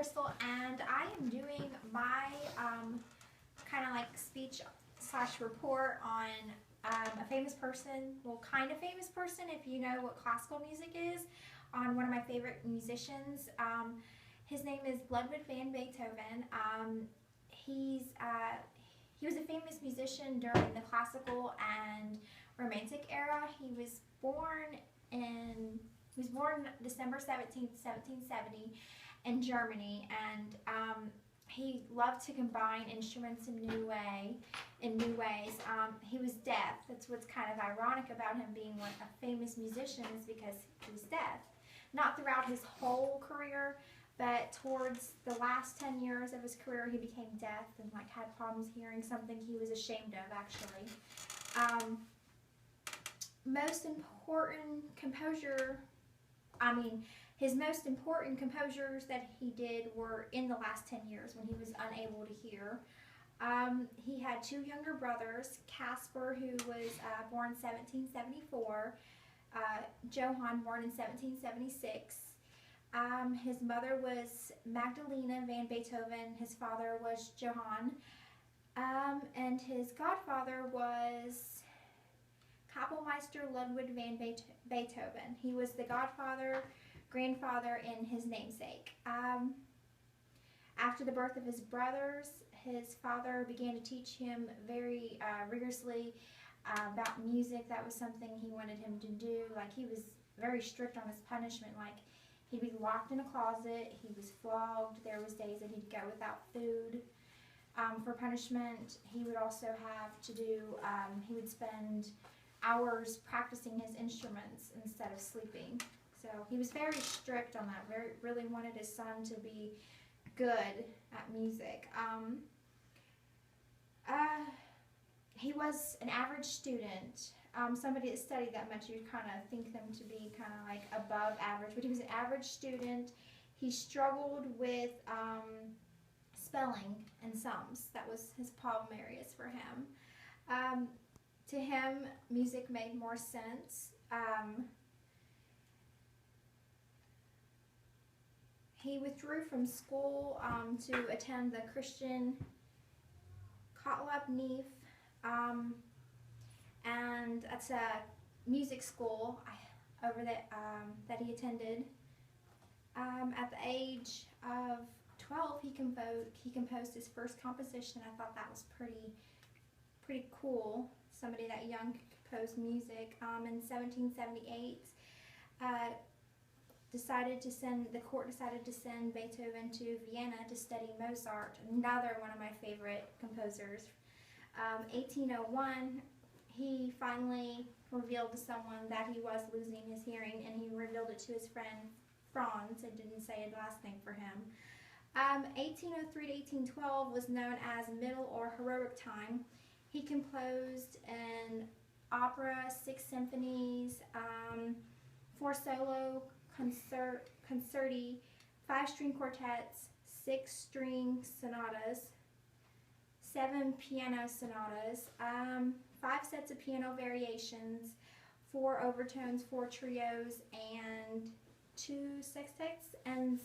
Crystal, and I am doing my kind of like speech slash report on a famous person, well, kind of famous person if you know what classical music is, on one of my favorite musicians. His name is Ludwig van Beethoven. He was a famous musician during the classical and romantic era. He was born December 17th, 1770 in Germany, and he loved to combine instruments in new ways. He was deaf. That's what's kind of ironic about him being a famous musician, is because he was deaf. Not throughout his whole career, but towards the last 10 years of his career, he became deaf and had problems hearing, something he was ashamed of, actually. His most important composures that he did were in the last 10 years when he was unable to hear. He had two younger brothers, Caspar, who was born in 1774, Johann, born in 1776. His mother was Magdalena van Beethoven, his father was Johann, and his godfather was Kapellmeister Ludwig van Beethoven. He was the grandfather, and his namesake. After the birth of his brothers, his father began to teach him very rigorously about music. That was something he wanted him to do. He was very strict on his punishment. He'd be locked in a closet, he was flogged, there was days that he'd go without food for punishment. He would also have to do, he would spend hours practicing his instruments instead of sleeping. So he was very strict on that, really wanted his son to be good at music. He was an average student. Somebody that studied that much, you'd kind of think them to be kind of above average, but he was an average student. He struggled with spelling and sums. That was his problem areas for him. To him, music made more sense. He withdrew from school to attend the Christian Gottlob Neef, and that's a music school over that he attended. At the age of 12, he composed his first composition. I thought that was pretty cool. Somebody that young could compose music. In 1778, the court decided to send Beethoven to Vienna to study Mozart, another one of my favorite composers. 1801, he finally revealed to someone that he was losing his hearing, and he revealed it to his friend Franz, and didn't say a last name for him. 1803 to 1812 was known as Middle or Heroic Time. He composed an opera, 6 symphonies, 4 solo concerti, 5-string quartets, 6-string sonatas, 7 piano sonatas, 5 sets of piano variations, 4 overtones, 4 trios, and 2 sextets, and